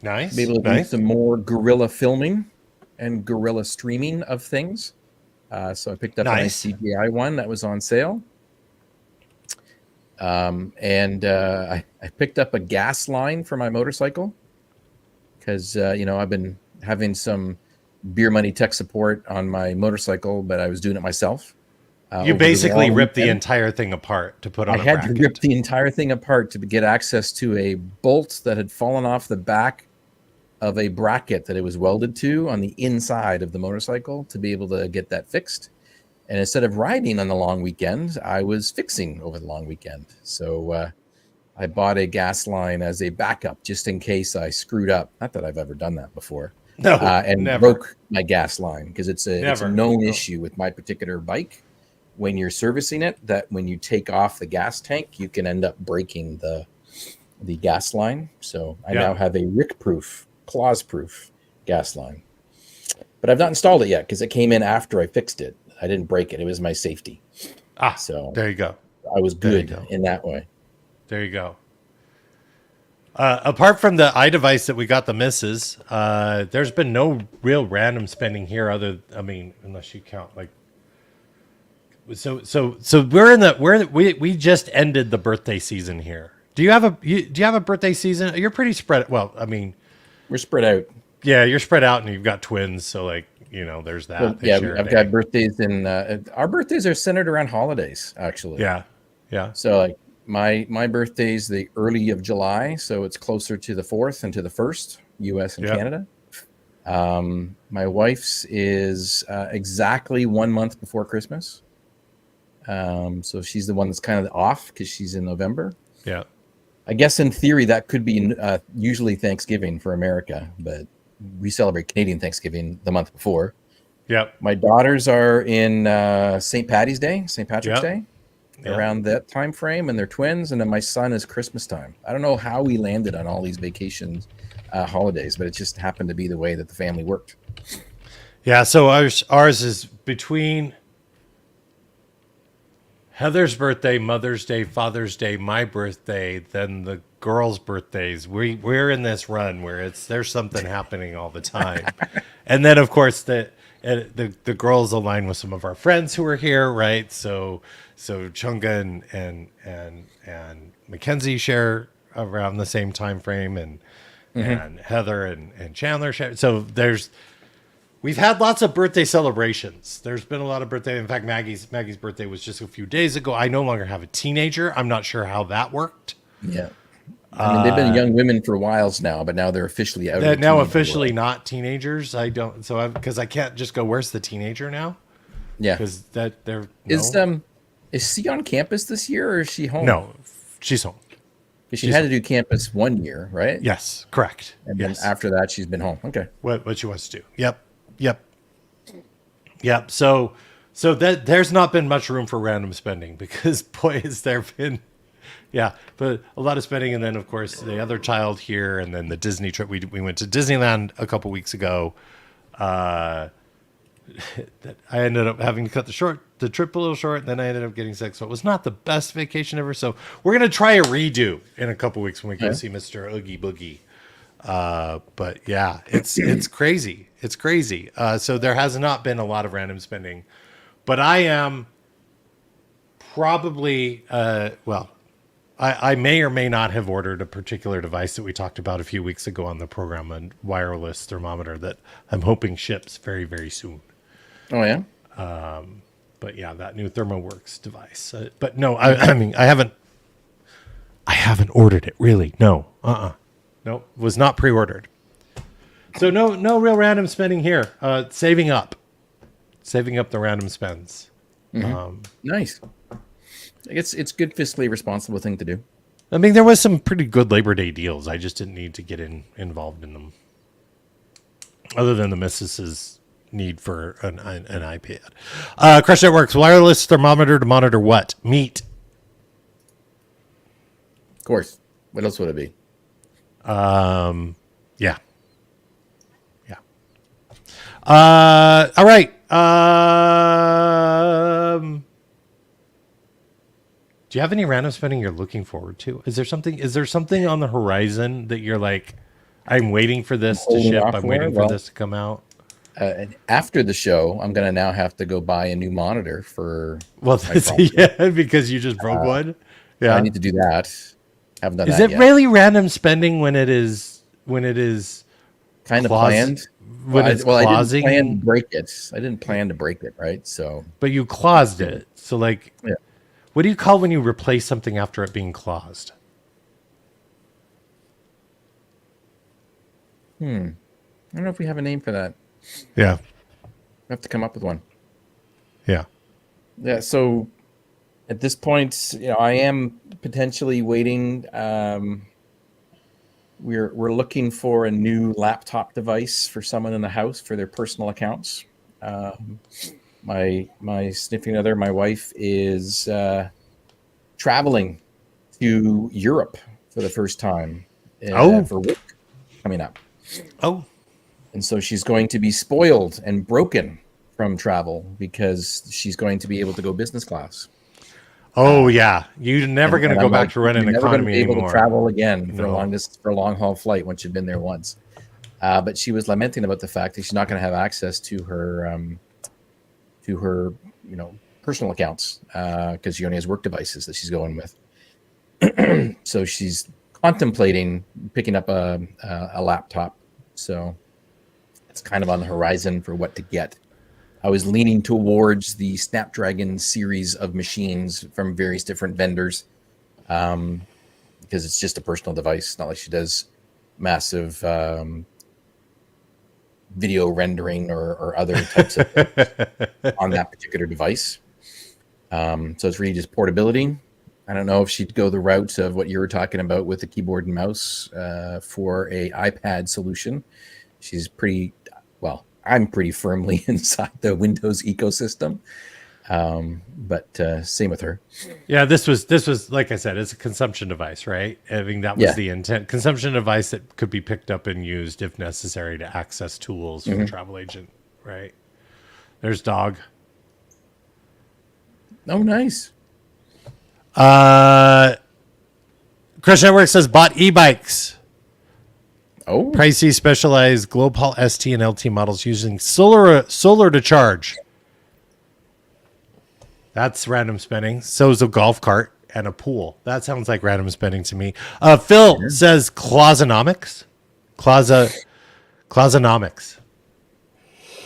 Nice. Be able to do some more guerrilla filming and guerrilla streaming of things. So I picked up a nice DJI one that was on sale. I picked up a gas line for my motorcycle because, I've been having some beer money tech support on my motorcycle, but I was doing it myself. You basically ripped the entire thing apart to put on a bracket. I had to rip the entire thing apart to get access to a bolt that had fallen off the back of a bracket that it was welded to on the inside of the motorcycle to be able to get that fixed. And instead of riding on the long weekend, I was fixing over the long weekend. So I bought a gas line as a backup just in case I screwed up. Not that I've ever done that before. No, And never. broke my gas line because it's a Never. known No. issue with my particular bike. When you're servicing it, that when you take off the gas tank, you can end up breaking the gas line. So I now have a rick-proof, clause-proof gas line. But I've not installed it yet because it came in after I fixed it. I didn't break it. It was my safety. So there you go. I was good go. in that way. There you go. Apart from the iDevice that we got the misses, there's been no real random spending here unless you count like. So we just ended the birthday season here. Do you have a birthday season? You're pretty spread. Well, I mean, we're spread out. Yeah, you're spread out, and you've got twins, so like there's that. Well, yeah, I've got birthdays, and our birthdays are centered around holidays, actually. Yeah. So like my birthday's the early of July, so it's closer to the 4th and to the 1st, U.S. and Canada. My wife's is exactly 1 month before Christmas. So she's the one that's kind of off because she's in November. Yeah. I guess in theory that could be usually Thanksgiving for America, but we celebrate Canadian Thanksgiving the month before. Yep. My daughters are in St. Patrick's Day, around that time frame, and they're twins. And then my son is Christmas time. I don't know how we landed on all these vacations, holidays, but it just happened to be the way that the family worked. Yeah. So ours is between Heather's birthday, Mother's Day, Father's Day, my birthday, then the girls' birthdays. We're in this run where there's something happening all the time, and then of course the girls align with some of our friends who are here, right? So Chunga and Mackenzie share around the same time frame, and Heather and Chandler share. So we've had lots of birthday celebrations. There's been a lot of birthday. In fact, Maggie's birthday was just a few days ago. I no longer have a teenager. I'm not sure how that worked. Yeah. I mean, they've been young women for a while now, but now they're officially out. They're now officially not teenagers. Because I can't just go, where's the teenager now? Yeah. Because is she on campus this year or is she home? No, she's home. She had to do campus 1 year, right? Yes, correct. And then after that, she's been home. Okay. What she wants to do. Yep. So that there's not been much room for random spending because boy, has there been, but a lot of spending. And then of course the other child here, and then the Disney trip. We went to Disneyland a couple weeks ago. That I ended up having to cut the trip a little short, and then I ended up getting sick. So it was not the best vacation ever. So we're gonna try a redo in a couple weeks when we go see Mr. Oogie Boogie. But yeah, it's crazy. It's crazy. So there has not been a lot of random spending, but I am probably, I may or may not have ordered a particular device that we talked about a few weeks ago on the program, a wireless thermometer that I'm hoping ships very, very soon. Oh yeah. But yeah, that new ThermoWorks device. But no, I mean, I haven't ordered it really. No, no, was not pre-ordered. So no real random spending here. Saving up the random spends. Nice. It's good fiscally responsible thing to do. I mean, there was some pretty good Labor Day deals. I just didn't need to get involved in them. Other than the missus's need for an iPad. Crush Networks wireless thermometer to monitor what? Meat. Of course. What else would it be? Yeah. All right. Do you have any random spending you're looking forward to? Is there something on the horizon that you're like, I'm waiting for this to ship. I'm waiting for this to come out. After the show, I'm going to now have to go buy a new monitor for. Well, because you just broke one. Yeah, I need to do that. Haven't done that. Is it yet. Really random spending when it is kind of planned? When it's clausing? I didn't plan to break it. I didn't plan to break it, right? So, but you claused it. So, like, what do you call when you replace something after it being claused? I don't know if we have a name for that. Yeah, we have to come up with one. Yeah. So At this point, I am potentially waiting. We're looking for a new laptop device for someone in the house for their personal accounts. My significant other, my wife, is traveling to Europe for the first time for work coming up. Oh, and so she's going to be spoiled and broken from travel because she's going to be able to go business class. Oh yeah, you're never going to go back to running you're economy never gonna be able anymore. to travel again for No. for a long haul flight once you've been there once. But she was lamenting about the fact that she's not going to have access to her personal accounts because she only has work devices that she's going with. So she's contemplating picking up a laptop. So it's kind of on the horizon for what to get. I was leaning towards the Snapdragon series of machines from various different vendors because it's just a personal device. Not like she does massive video rendering or other types of things on that particular device. So it's really just portability. I don't know if she'd go the route of what you were talking about with the keyboard and mouse for a iPad solution. She's pretty, well, I'm pretty firmly inside the Windows ecosystem. But same with her. Yeah, this was like I said, it's a consumption device, right? I mean, that was the intent. Consumption device that could be picked up and used if necessary to access tools from a travel agent, right? There's Dog. Oh, nice. Crush Network says bought e-bikes. Oh, Pricey, specialized Global ST and LT models using solar to charge. That's random spending. So is a golf cart and a pool. That sounds like random spending to me. Phil says Closonomics. Closonomics.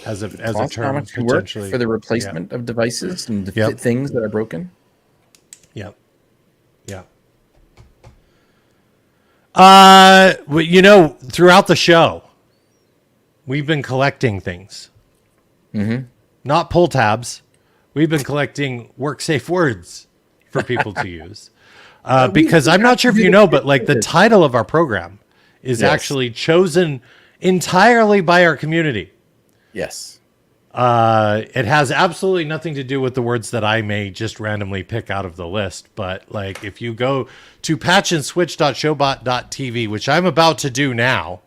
As a term potentially for the replacement of devices and things that are broken. Yep. Yeah. Throughout the show, we've been collecting things. Mm-hmm. Not pull tabs. We've been collecting work safe words for people to use. Because I'm not sure if you know, but like the title of our program is actually chosen entirely by our community. Yes. It has absolutely nothing to do with the words that I may just randomly pick out of the list. But like, if you go to patchandswitch.showbot.tv, which I'm about to do now,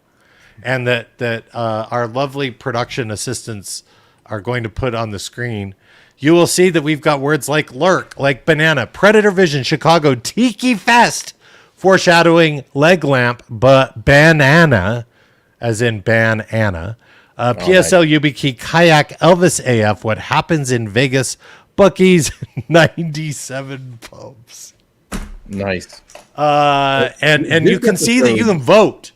and that our lovely production assistants are going to put on the screen, you will see that we've got words like lurk, like banana, Predator Vision, Chicago, Tiki Fest, foreshadowing leg lamp, but banana, as in banana. PSL YubiKey, Kayak, Elvis AF, What Happens in Vegas, Bucky's, 97 pumps. Nice. And you can see that you can vote.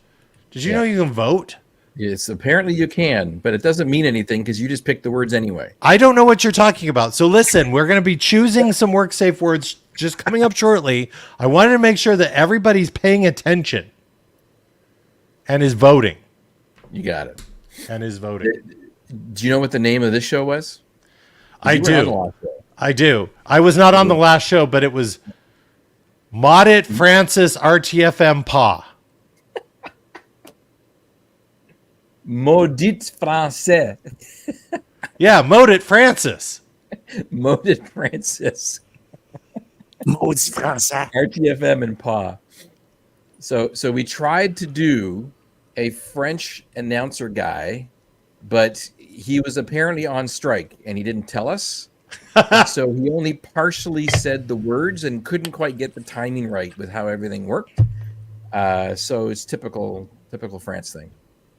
Did you know you can vote? Yes, apparently you can, but it doesn't mean anything because you just pick the words anyway. I don't know what you're talking about. So listen, we're going to be choosing some work safe words just coming up shortly. I wanted to make sure that everybody's paying attention and is voting. You got it. And is voting. Do you know what the name of this show was? I do. I was not on the last show, but it was Maudit-francais RTFM PAW. Maudit-francais. Yeah, Maudit-francais. Maudit-francais. Maudit-francais. RTFM and PAW. So we tried to do a French announcer guy, but he was apparently on strike and he didn't tell us. So he only partially said the words and couldn't quite get the timing right with how everything worked. So it's typical France thing.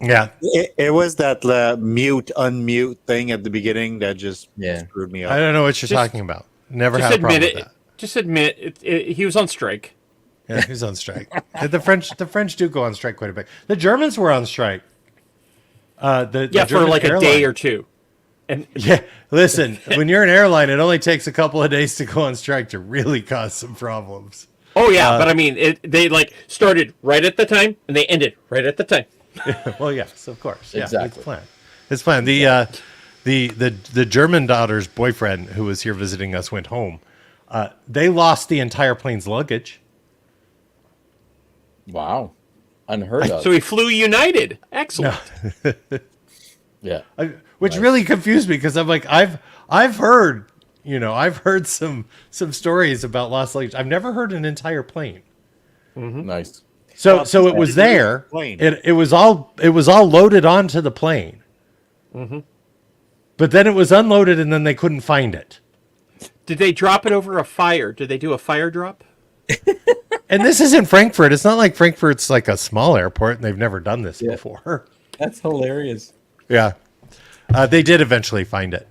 Yeah. It was that mute, unmute thing at the beginning that just screwed me up. I don't know what you're talking about. Never had a problem with that. Just admit he was on strike. Yeah, he's on strike. The French do go on strike quite a bit. The Germans were on strike. The for German like airline. a day or two. And yeah, listen, when you're an airline, it only takes a couple of days to go on strike to really cause some problems. Oh yeah, but I mean, they like started right at the time and they ended right at the time. Well, yes, of course. Yeah, exactly. It's planned. The German daughter's boyfriend, who was here visiting us, went home They lost the entire plane's luggage. Wow. Unheard of. So he flew United. Excellent. Yeah. Which Nice. really confused me because I'm like, I've heard some stories about lost luggage. I've never heard an entire plane. Nice. So it was there. Plane. It was all loaded onto the plane. But then it was unloaded and then they couldn't find it. Did they drop it over a fire? Did they do a fire drop? And this is in Frankfurt. It's not like Frankfurt's like a small airport and they've never done this before. That's hilarious. Yeah. They did eventually find it.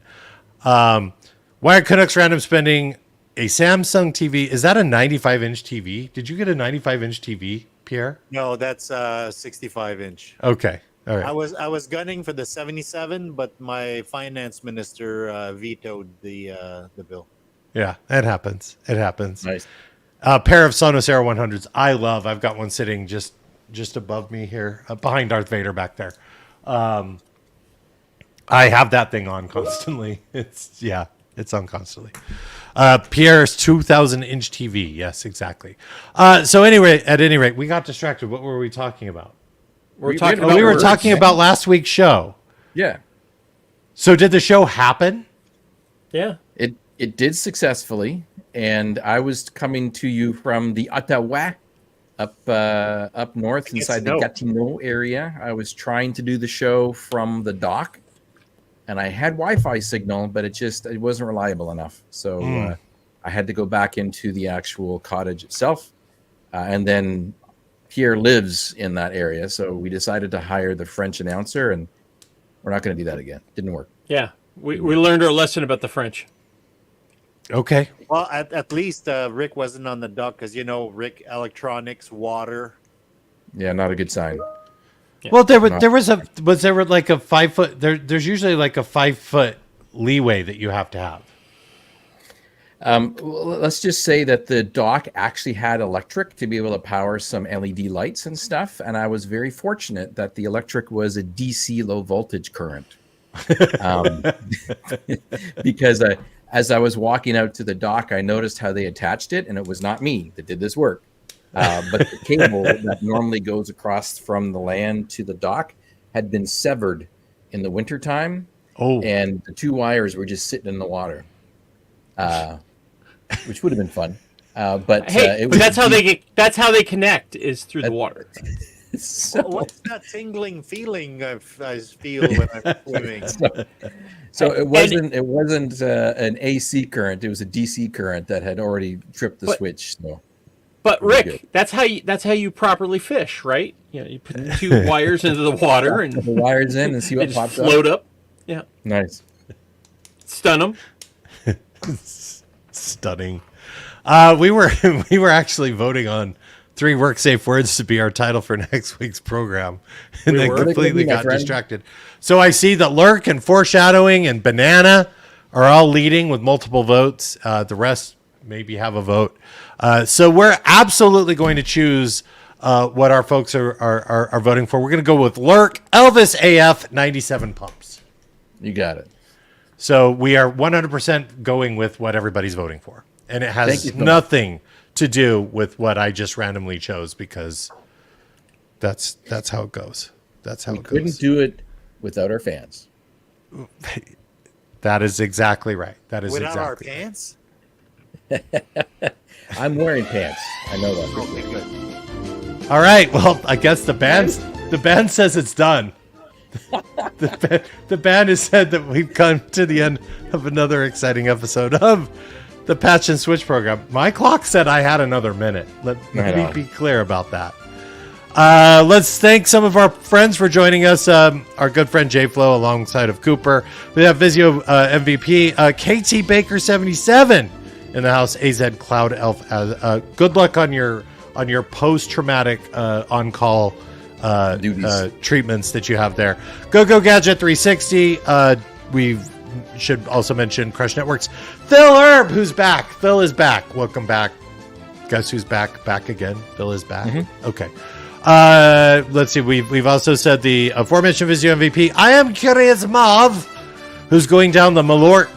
Wired Canucks Random spending a Samsung TV. Is that a 95-inch TV? Did you get a 95-inch TV, Pierre? No, that's 65-inch. Okay. All right. I was gunning for the 77, but my finance minister vetoed the bill. Yeah, it happens. It happens. Nice. A pair of Sonos Air 100s. I've got one sitting just above me here, behind Darth Vader back there. I have that thing on constantly. It's on constantly. Pierre's 2,000-inch TV. Yes, exactly. So anyway, at any rate, we got distracted. What were we talking about? We're We talking did- about We were words. talking about last week's show. Yeah. So did the show happen? Yeah. It did successfully, and I was coming to you from the Ottawa, up north inside the Gatineau area. I was trying to do the show from the dock, and I had Wi-Fi signal, but it wasn't reliable enough. So I had to go back into the actual cottage itself, and then Pierre lives in that area, so we decided to hire the French announcer, and we're not going to do that again. Didn't work. Yeah. We learned our lesson about the French. Okay. Well, at least Rick wasn't on the dock because Rick electronics, water. Yeah, not a good sign. Well, was there like a 5 foot? There's usually like a 5 foot leeway that you have to have. Let's just say that the dock actually had electric to be able to power some LED lights and stuff, and I was very fortunate that the electric was a DC low voltage current. Because as I was walking out to the dock, I noticed how they attached it, and it was not me that did this work. But the cable that normally goes across from the land to the dock had been severed in the wintertime, and the two wires were just sitting in the water, which would have been fun. But Hey, it but was that's how they connect is through the water. so, What's that tingling feeling I feel when I'm swimming? so it wasn't an AC current; it was a DC current that had already tripped the switch. So. But Very Rick, good. that's how you properly fish, right? You put the two wires into the water and The wires in and see they what just pops float up. up. Yeah, Nice. stun them. Stunning. We were actually voting on 3 work safe words to be our title for next week's program, and then were? completely My got friend. distracted. So I see that Lurk and Foreshadowing and Banana are all leading with multiple votes. The rest maybe have a vote. So we're absolutely going to choose what our folks are voting for. We're going to go with Lurk, Elvis AF, 97 pumps. You got it. So we are 100% going with what everybody's voting for. And it Thank has you so much. nothing to do with what I just randomly chose because that's how it goes. That's how We it couldn't goes. do it without our fans. That is exactly right. That is Without our exactly right. pants? I'm wearing pants. I know that. Okay, good. All right. Well, I guess the band says it's done. The band has said that we've come to the end of another exciting episode of the Patch and Switch program. My clock said I had another minute. Let Right me on. be clear about that. Let's thank some of our friends for joining us. Our good friend Jay Flo alongside of Cooper. We have Vizio MVP, KT Baker 77 in the house. AZ Cloud Elf. Good luck on your post-traumatic on-call Duties. treatments that you have there. Go Gadget 360. We should also mention Crush Networks. Phil Herb, who's back. Phil is back. Welcome back. Guess who's back? Back again. Phil is back. Okay. Let's see. We've also said the aforementioned Vizio MVP. I am Curious Mav, who's going down the Malort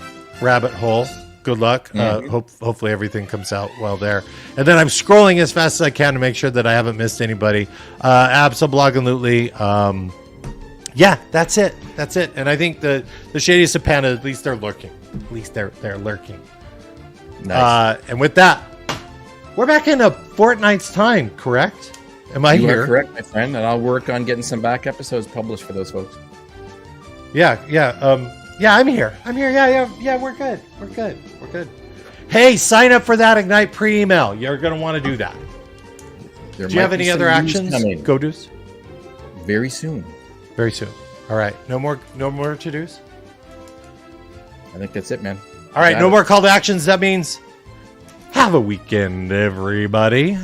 rabbit hole. Good luck. Hopefully everything comes out well there. And then I'm scrolling as fast as I can to make sure that I haven't missed anybody. Absolutely. Yeah, that's it. That's it. And I think the Shadiest of Panda, at least they're lurking. At least they're lurking. Nice. And with that, we're back in a fortnight's time, correct? Am I You here? are correct, my friend, and I'll work on getting some back episodes published for those folks. Yeah. I'm here. Yeah. We're good. Hey, sign up for that Ignite pre-email. You're going to want to do that. There Do you have might be any some other news actions? coming Go do's. very soon. Very soon. All right. No more to do's. I think that's it, man. All right. Got No it. more call to actions. That means have a weekend, everybody.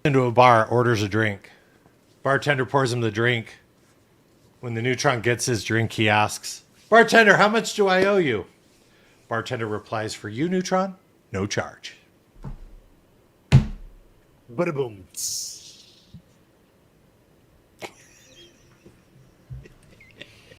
Into a bar, orders a drink. Bartender pours him the drink. When the neutron gets his drink, he asks, "Bartender, how much do I owe you?" Bartender replies, "For you, neutron, no charge." Bada boom.